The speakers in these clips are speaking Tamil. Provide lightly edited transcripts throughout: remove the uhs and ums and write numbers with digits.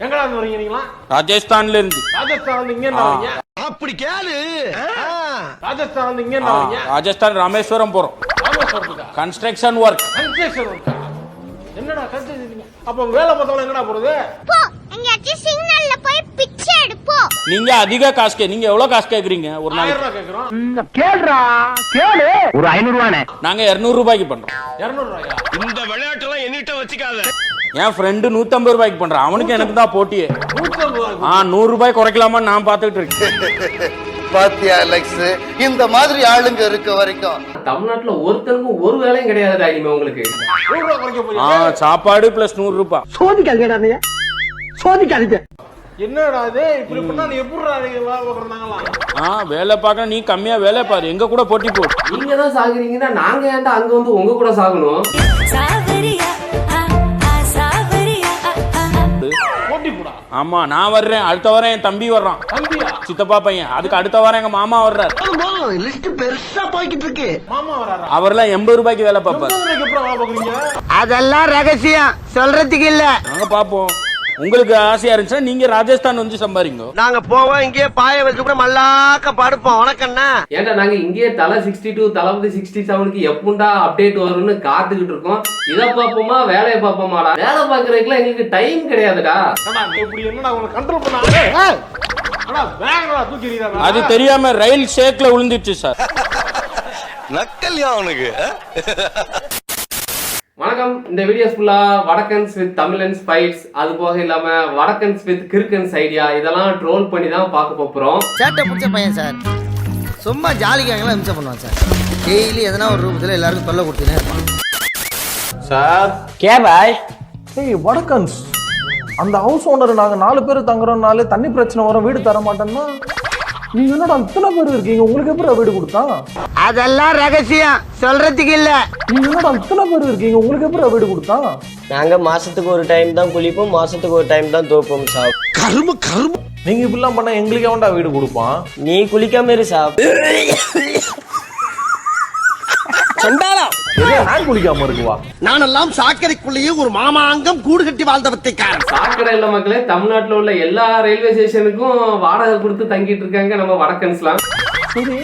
எங்கடா இருந்து வரீங்க நீங்களா? ராஜஸ்தான்ல இருந்து. ராஜஸ்தான் வந்து இங்க என்ன வரீங்க? அப்படி கேளு. ராஜஸ்தான் வந்து இங்க என்ன வரீங்க? ராஜஸ்தான் ராமேஸ்வரம் போறோம். ராமேஸ்வரத்துக்கா? Construction work. Construction work. என்னடா கன்ஸ்ட்ரக்ஷன்? அப்ப வேலை பார்த்தவங்க எங்கடா போறது? போ எங்கயாச்சும் சிக்னல்ல போய் பிச்சை எடுப்போ. நீங்க அதிக காசு நீங்க எவ்வளவு காசு கேக்குறீங்க ஒரு நாளைக்கு? 1000 ரூபாய் கேக்குறோம். கேளுடா கேளு. ஒரு 500 ரூபானே. நாங்க 200 ரூபாய்க்கு பண்றோம். 200 ரூபாயா? இந்த விளையாட்டு எல்லாம் என்னிட்ட வச்சுக்காத. என் ஃப்ரெண்டு 150 ரூபாய்க்கு பண்றான். அவனுக்கு எனக்கு தான் போட்டியே. 150 ரூபாய். 100 ரூபாய் குறைக்கலாமா நான் பாத்துட்டு இருக்கேன். பாத்தியா அலெக்ஸ், இந்த மாதிரி ஆளுங்க இருக்க வரைக்கும் தமிழ்நாட்டுல ஒருத்தருக்கும் ஒரு வேலையும் கிடையாதுடா இனிமே உங்களுக்கு. 100 ரூபாய் குறைக்க போறீங்க. சாப்பாடு பிளஸ் 100 ரூபாய். சோதிக்காதீங்கடா நீ. சோதிக்காதீங்க. என்னடா இது இப்படி பண்ணா நீ எப்படிடா நீங்க வேலை பார்க்கறாங்களா? வேலை பார்க்க நீ கம்மியா வேலை பாரு. எங்க கூட போட்டி போடு. நீங்க தான் சாகுறீங்கன்னா நாங்க ஏன்டா அங்க வந்து உங்க கூட சாகணும்? போட்டி போடா. ஆமா நான் வர்றேன். அடுத்த வாரம் என் தம்பி வர்றான். தம்பியா? சித்தப்பா பையன். அதுக்கு அடுத்த வாரம் எங்க மாமா வர்றாரு. லிஸ்ட் பெருசா போய்கிட்டு இருக்கு. மாமா வராரா? அவர்லாம் 80 ரூபாய்க்கு வேலை பார்ப்பாரு. 80 ரூபாய்க்கு எப்பறம் வேலை பார்க்கறீங்க? அதெல்லாம் ரகசியம் சொல்றதுக்கு இல்ல. நாங்க பாப்போம். உங்களுக்கு ஆசையா இருந்துச்சுன்னா நீங்க ராஜஸ்தான் வந்து சம்பாதிங்க. நாங்க போவோம் இங்கே பாய வச்சு கூட மல்லாக்க படுப்போம். உனக்கண்ணா ஏன்டா நாங்க இங்கேயே தலை 62 தளபதி 67க்கு எப்பண்டா அப்டேட் வரும்னு காத்துக்கிட்டு இருக்கோம். இதை பார்ப்போமா வேலையை பார்ப்போமாடா? வேலை பார்க்கறதுக்குலாம் எங்களுக்கு டைம் கிடையாதுடா. அண்ணா இப்படி என்னடா உங்களை கண்ட்ரோல் பண்ணா? அண்ணா வேகடா தூக்கி எறியடா. அது தெரியாம ரயில் ஷேக்ல விழுந்துச்சு சார். நக்கல்யா அவனுக்கு. வணக்கம். இந்த வீடியோஸ் ஃபுல்லா வடக்கன்ஸ் வித் தமிழன்ஸ் ஃபைட்ஸ், அது போக இல்லாம வடக்கன்ஸ் வித் கிறுக்கன்ஸ் ஐடியா, இதெல்லாம் ட்ரோல் பண்ணி தான் பார்க்க போறோம். சேட்டை பிடிச்ச பையன் சார். சும்மா ஜாலிக்காகலாம் இம்சை பண்ணுவான் சார். டெய்லி எதனா ஒரு ரூபத்தில் எல்லாருக்கும் தொல்லை கொடுத்துனே இருப்பான் சார். கே பாய். ஏய் வடக்கன்ஸ், அந்த ஹவுஸ் ஓனர் நாங்க 4 பேர் தங்குறோம்னாலே தண்ணி பிரச்சனை வரும், வீடு தர மாட்டேன்னா நீங்க என்னடா இத்தனை பேர் இருக்கீங்க, உங்களுக்கு எப்படி வீடு கொடுத்தான்? அதெல்லாம் ரகசியம் சொல்றதுக்கு இல்ல. நீங்க என்னடா இத்தனை பேர் இருக்கீங்க, உங்களுக்கு எப்படி வீடு கொடுத்தான்? நாங்க மாசத்துக்கு ஒரு டைம் தான் குளிப்போம், மாசத்துக்கு ஒரு டைம் தான் தோப்போம் சாப். கரும கரும. நீங்க இப்படிலாம் பண்ணா எங்களுக்கு எவன்டா வீடு கொடுப்பான்? நீ குளிக்காம இரு சாப். நான் குளிக்காம இருக்குவா? நானெல்லாம் சாக்கடைக்குள்ளேயே ஒரு மாமாங்கம் கூடு கட்டி வாழ்ந்தவத்தைக்காரன். சாக்கடை இல்ல மக்களே, தமிழ்நாட்டுல உள்ள எல்லா ரயில்வே ஸ்டேஷனுக்கும் வாடகை கொடுத்து தங்கிட்டு இருக்காங்க நம்ம வடக்கன்ஸ்லாம். சரி,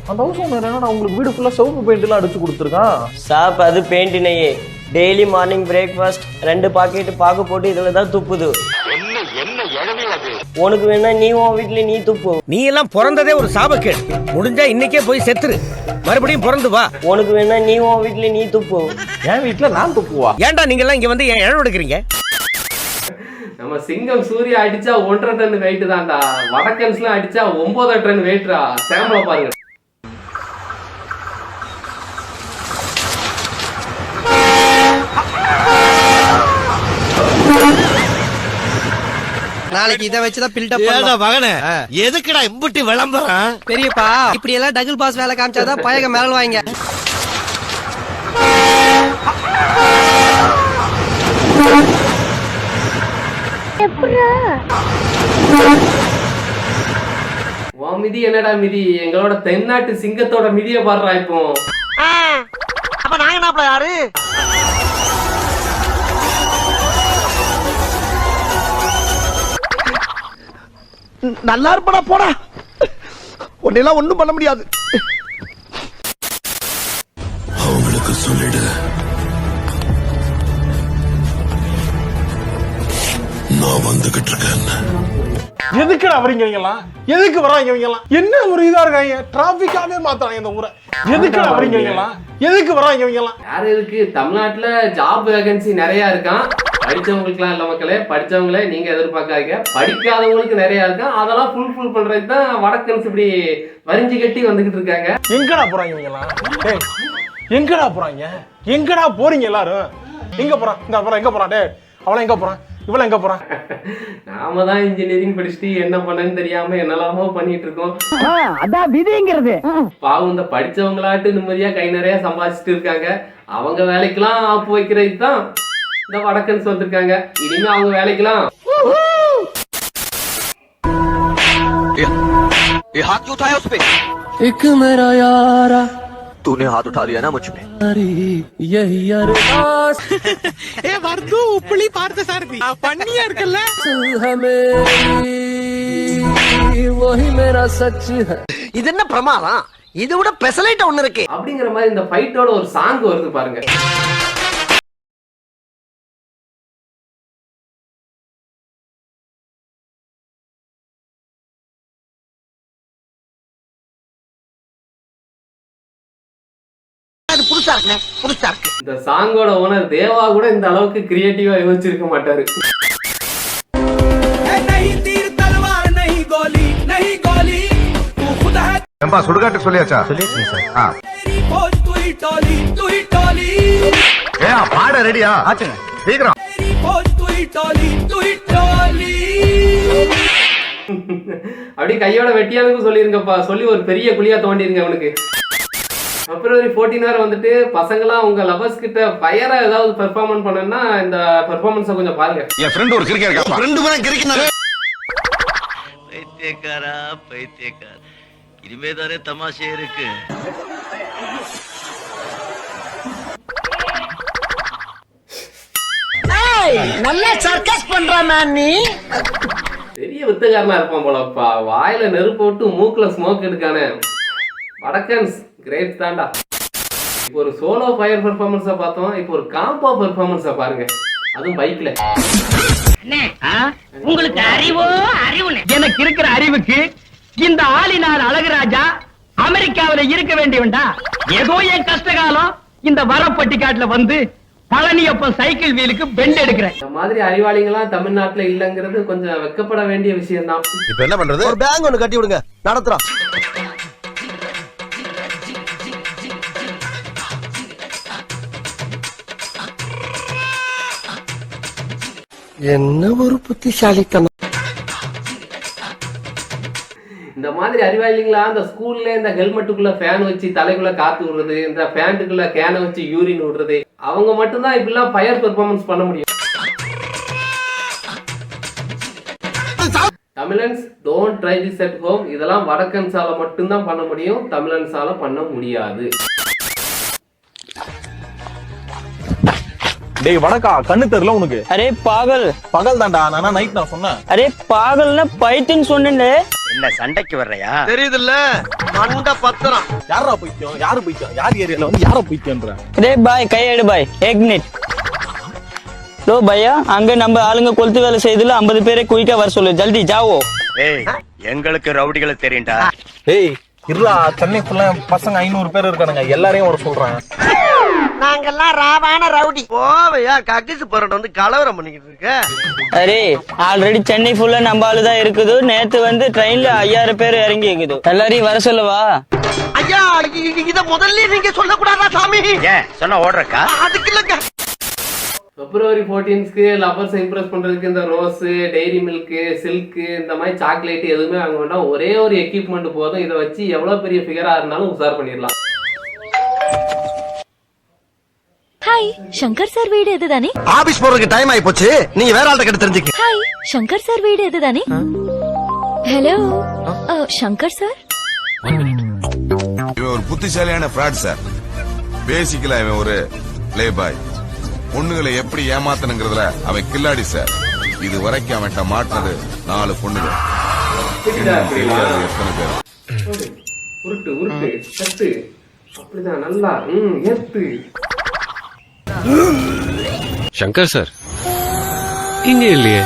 அந்த ஹவுஸ் ஓனர் என்னடா உங்களுக்கு வீடு ஃபுல்லா சிவப்பு பெயிண்ட் எல்லாம் அடிச்சு கொடுத்துருக்கான்? சாப் அது பெயிண்ட் நெய்யே. டெய்லி மார்னிங் பிரேக்ஃபாஸ்ட் 2 பாக்கெட் பாக்கு போட்டு இதுல தான் துப்புது. உனக்கு வேணா நீ உன் வீட்டுல நீ துப்பு. நீ எல்லாம் பிறந்ததே ஒரு சாபக்கேடு. முடிஞ்சா இன்னைக்கே போய் செத்துரு, மறுபடியும் பிறந்து வா. உனக்கு வேணா நீ உன் வீட்டுல நீ துப்பு. என் வீட்டுல நான் துப்புவா? ஏன்டா நீங்க எல்லாம் இங்க வந்து ஏன் இழவு எடுக்கிறீங்க? நம்ம சிங்கம் சூர்யா அடிச்சா 1.5 டன் வெயிட் தான்டா. வடக்கன்ஸ்லாம் அடிச்சா 9 டன் வெயிட்ரா. சாம்பிள பாருங்க. நாளைக்கு இத வச்சு தான் பில்ட் அப் பண்ணலாம். மகனே எதுக்குடா இம்புட்டி விளம்பரம்? பெரியப்பா இப்படி எல்லாம் டபுள் பாஸ் வேலை காமிச்சாதான் பயக மேல வாங்க. உன் மிதி என்னடா மிதி? எங்களோட தென்னாட்டு சிங்கத்தோட மிதிய பாடுறா இப்போ. அப்ப நாங்க என்ன யாரு? நல்லா இருப்படா போடா. உன்னெல்லாம் ஒண்ணும் பண்ண முடியாது. அவங்களுக்கு சொல்லிடு நான் வந்துகிட்டு இருக்கேன். எதுக்குடா வரீங்க இவங்கலாம்? எதுக்கு வராங்க இவங்கலாம்? என்ன ஒரு இதா இருக்காங்க, டிராபிக்காவே மாத்தாங்க இந்த ஊரை. எதுக்குடா வரீங்க இவங்கலாம்? எதுக்கு வராங்க இவங்கலாம்? யார் இருக்கு? தமிழ்நாட்டுல ஜாப் வேகன்சி நிறைய இருக்கான். படிச்சவங்களுக்குலாம் இல்ல மக்களே, படிச்சவங்களே நீங்க எதிர்பார்க்காதீங்க. படிக்காதவங்களுக்கு நிறைய இருக்கான். அதெல்லாம் ஃபுல் பண்றதுக்கு தான் வடக்கன்ஸ் இப்படி வரிஞ்சு கட்டி வந்துகிட்டு இருக்காங்க. எங்கடா போறாங்க இவங்கலாம்? டேய் எங்கடா போறாங்க? எங்கடா போறீங்க எல்லாரும்? எங்க போறான்? இந்த அப்புறம் எங்க போறான்? டேய் அவள எங்க போறான்? இவள எங்க போறான்? நாம தான் இன்ஜினியரிங் படிச்சுட்டு என்ன பண்ணன்னு தெரியாம என்னெல்லாமோ பண்ணிட்டு இருக்கோம். அதான் விதிங்கிறது. பாவம் இந்த படிச்சவங்களாட்டு நிம்மதியா கை நிறைய சம்பாதிச்சுட்டு இருக்காங்க. அவங்க வேலைக்கெல்லாம் ஆப்பு வைக்கிறதுக்கு தான் இந்த வடக்கன்ஸ் வந்திருக்காங்க. இனிமே அவங்க வேலைக்கெல்லாம் हाथ क्यों उठाया उस पे? एक मेरा यारा तूने हाथ उठा लिया ना मुझ पे இது என்ன பிரமாதம்? இதை விட பெசலைட் ஒண்ணு இருக்கு. அப்படிங்கிற மாதிரி இந்த ஃபைட்டோட ஒரு சாங் வருது பாருங்க. புதுசா இருக்கு, புதுசா இருக்கு. இந்த சாங்கோட ஓனர் தேவா கூட இந்த அளவுக்கு கிரியேட்டிவா யோசிச்சிருக்க மாட்டாரு. சுடுகாட்டு சொல்லியாச்சா? பாட ரெடியா? சீக்கிரம். அப்படி கையோட வெட்டியானுக்கும் சொல்லிருங்கப்பா, சொல்லி ஒரு பெரிய குழியா தோண்டிருங்க அவனுக்கு. February 14 வேற வந்துட்டு பசங்களாம் உங்க லவர்ஸ் கிட்ட ஃபயரா ஏதாவது பெர்ஃபார்மன்ஸ் பண்ணனும்னா இந்த பெர்ஃபார்மன்ஸை கொஞ்சம் பாருங்க. என் ஃப்ரெண்ட் ஒரு கிரிக்கெட் இருக்கான். ரெண்டு பேரும் கிரிக்கெட். பைத்தியக்காரா பைத்தியக்கார. இனிமேதானே தமாஷே இருக்கு. நல்லா சர்க்கஸ் பண்ற மேன் நீ. பெரிய வித்தகாரனா இருப்பான் போலப்பா. வாயில நெருப்பு விட்டு மூக்குல ஸ்மோக் எடுக்கானே. வடக்கன்ஸ் கிரேட் தாண்டா. இப்போ ஒரு சோலோ ஃபயர் பெர்ஃபார்மன்ஸை பார்த்தோம், இப்போ ஒரு காம்போ பெர்ஃபார்மன்ஸை பாருங்க, அதுவும் பைக்ல. உங்களுக்கு அறிவோ அறிவு எனக்கு இருக்கிற அறிவுக்கு இந்த ஆளினார் அழகுராஜா அமெரிக்காவில இருக்க வேண்டியவன்டா. ஏதோ என் கஷ்டகாலம் இந்த வரப்பட்டிக்காட்டுல வந்து பழனியப்பன் சைக்கிள் வீலுக்கு பெண்ட் எடுக்கிறேன். இந்த மாதிரி அறிவாளிகளாம் தமிழ்நாட்டுல இல்லங்கிறது கொஞ்சம் வெக்கப்பட வேண்டிய விஷயம் தான். இப்ப என்ன பண்றது? ஒரு பேங்க் ஒன்னு கட்டி விடுங்க, நடத்துறோம். என்ன ஒரு புத்திசாலித்தனம். இந்த மாதிரி அறிவாளிகளா அந்த ஸ்கூல்ல இந்த ஹெல்மெட்டுக்குள்ள ஃபேன் வச்சு தலைக்குள்ள காத்து விடுறது, இந்த பேண்ட்டுக்குள்ள கேனை வச்சு யூரின் விடுறது, அவங்க மட்டும்தான் இப்படிலாம் ஃபயர் பெர்ஃபார்மன்ஸ் பண்ண முடியும். Tamizhans don't try this at home. இதெல்லாம் வடக்கன்ஸால மட்டும்தான் பண்ண முடியும், தமிழன்ஸால பண்ண முடியாது. டேய் வணக்கா, கண்ணு தெரியல உனக்கு? அரே பாகல். பகல் தான்டா, நானா நைட் நான் சொன்னேன். அரே பாகல்னா பைத்தியம் சொன்னேன். என்ன சண்டைக்கு வர்றையா? தெரியுதுல்ல, மண்ட பத்திரம். யாரா பைத்தியம்? யாரு பைத்தியம்? யார் ஏரியால வந்து யாரா பைத்தியம்ன்ற? அரே பாய் கையெடு பாய், एक मिनट लो भैया, அங்க நம்ம ஆளுங்க கொளுத்து வேலை செய்துல 50 பேரை குயிக்கா வர சொல்லு, ஜல்தி ஜாவோ. ஏய், எங்களுக்கு ரவுடிகளை தெரியும்டா. ஏய் இருடா, சென்னை ஃபுல்லா பசங்க 500 பேர் இருக்கானுங்க, எல்லாரையும் வர சொல்றேன். நாங்கெல்லாம் ராவான ரவுடி. ஓவையா கக்கிசு போறட வந்து கலவரம் பண்ணிக்கிட்டு இருக்க. அரே ஆல்ரெடி சென்னை ஃபுல்லா நம்ம ஆளு தான் இருக்குது. நேத்து வந்து ட்ரெயின்ல 5000 பேர் இறங்கி இருக்குது, எல்லாரையும் வர சொல்லவா? ஐயா, இத முதல்ல நீங்க சொல்ல கூடாதா சாமி? ஏன் சொன்னா ஓடுறக்கா? அதுக்கு இல்லங்க. February 14க்கு லவர்ஸ் இம்ப்ரெஸ் பண்றதுக்கு இந்த ரோஸ், டெய்ரி மில்க், சில்க், இந்த மாதிரி சாக்லேட் எதுவுமே வாங்க வேண்டாம். ஒரே ஒரு எக்யூப்மெண்ட் போதும். இதை வச்சு எவ்வளவு பெரிய ஃபிகரா இருந்தாலும் உஷார் பண்ணிடலாம். ஹாய், சங்கர் சார் வீடு எதுதானே? ஆபீஸ் போறதுக்கு டைம் ஆயி போச்சு, நீங்க வேற ஆள்கிட்ட கிட்ட தெரிஞ்சுக்க. ஹாய், சங்கர் சார் வீடு எதுதானே? Hello Shankar sir. இவன் ஒரு புத்திசாலியான ஃப்ராட் சார். பேசிக்கலா இவன் ஒரு பிளே பாய். பொண்ணுகளை எப்படி ஏமாத்தணுங்கிறதுல அவன் கில்லாடி சார். இது வரைக்கும் அவன்கிட்ட மாட்டினது 4 பொண்ணுகள். தெரியாது எத்தனை பேர். உருட்டு உருட்டு சத்து அப்படிதான் நல்லா ஏத்து. சங்கர் சார் இங்க இல்லையே.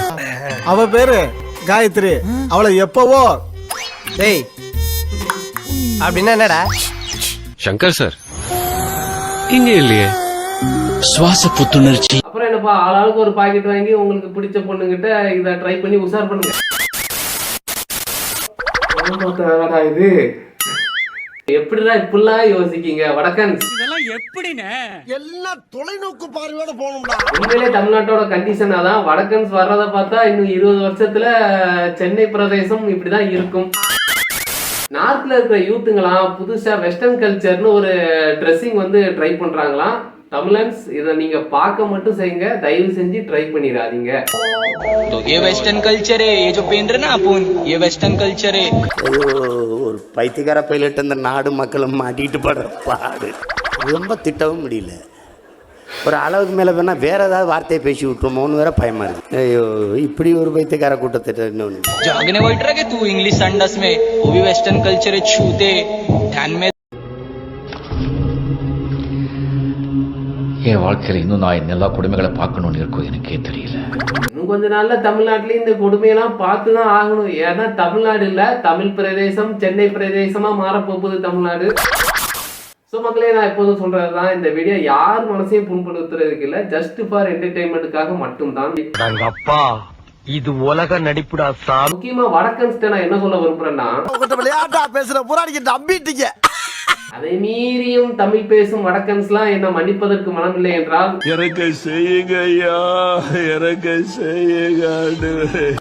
அவ பேரு காயத்ரி. அவளை எப்பவோ. டேய் அப்படின்னா என்னடா? சங்கர் சார் இங்க இல்லையே. சுவாச புத்துணர்ச்சி. அப்புறம் என்னப்பா, ஆளாளுக்கு ஒரு பாக்கெட் வாங்கி உங்களுக்கு பிடிச்ச பொண்ணுகிட்ட இதை ட்ரை பண்ணி உஷார் பண்ணுங்க. இது எப்படிதான் இப்படிலாம் யோசிக்கீங்க வடக்கன்ஸ்? இதெல்லாம் எப்படினே? எல்லாம் தொலைநோக்கு பார்வையோட போகணும்டா. உண்மையிலே தமிழ்நாட்டோட கண்டிஷனா தான் வடக்கன்ஸ் வர்றதை பார்த்தா இன்னும் 20 வருஷத்துல சென்னை பிரதேசம் இப்படிதான் இருக்கும். நார்த்ல இருக்கிற யூத்துங்களாம் புதுசா வெஸ்டர்ன் கல்ச்சர்னு ஒரு ட்ரெஸ்ஸிங் வந்து ட்ரை பண்றாங்களாம். தமிழன்ஸ் இதை நீங்க பார்க்க மட்டும் செய்யுங்க, தயவு செஞ்சு ட்ரை பண்ணிடாதீங்க. तो ये वेस्टर्न कल्चर है, ये जो पेन रहे ना अपन, ये वेस्टर्न कल्चर है. ஒரு பைத்தியக்கார பைலட் அந்த நாடு மக்களும் மாட்டிட்டு படுற பாடு ரொம்ப திட்டவும் முடியல. ஒரு அளவுக்கு மேல வேணா வேற ஏதாவது வார்த்தையை பேசி விட்டுருமோன்னு வேற பயமா இருக்கு. ஐயோ, இப்படி ஒரு பைத்தியக்கார கூட்டத்திட்ட இன்னொன்று जागने बैठ रहा कि तू इंग्लिश संडस में, वो भी वेस्टर्न कल्चर है, छूते ध्यान में. என் வாழ்க்கையில இன்னும் நான் எல்லா கொடுமைகளை பார்க்கணும்னு இருக்கும், எனக்கே தெரியல. இன்னும் கொஞ்ச நாள்ல தமிழ்நாட்டிலேயே இந்த கொடுமையெல்லாம் பார்த்து தான் ஆகணும். ஏன்னா தமிழ்நாடு இல்ல, தமிழ் பிரதேசம், சென்னை பிரதேசமா மாறப்போகுது தமிழ்நாடு. ஸோ மக்களே, நான் எப்போதும் சொல்றதுதான், இந்த வீடியோ யார் மனசையும் புண்படுத்துறதுக்கு இல்லை, ஜஸ்ட் ஃபார் என்டர்டைன்மெண்ட்டுக்காக மட்டும்தான். அப்பா, இது உலக நடிப்புடா சார். முக்கியமா வடக்கன்ஸ்ட நான் என்ன சொல்ல விரும்புறேன்னா, விளையாட்டா பேசுற புறாடிக்கு நம்பிட்டீங்க. அதை மீறியும் தமிழ் பேசும் வடக்கன்ஸ்லாம் என்ன மன்னிப்பதற்கு மனமில்லை என்றால் இறக்க செய்யுங்க ஐயா, இறக்க செய்யுங்க.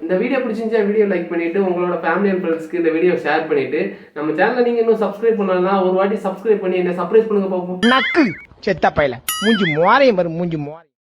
இந்த வீடியோ பிடிச்சிருந்தா வீடியோ லைக் பண்ணிட்டு உங்களோட ஃபேமிலி அண்ட் ஃப்ரெண்ட்ஸ்க்கு இந்த வீடியோ ஷேர் பண்ணிட்டு, நம்ம சேனலை நீங்க இன்னும் சப்ஸ்கிரைப் பண்ணலன்னா ஒரு வாட்டி சப்ஸ்கிரைப் பண்ணி என்ன சர்ப்ரைஸ் பண்ணுங்க பாப்போம். நக்கு செத்த பையல மூஞ்சி மோரையும் வரும், மூஞ்சி மோரை.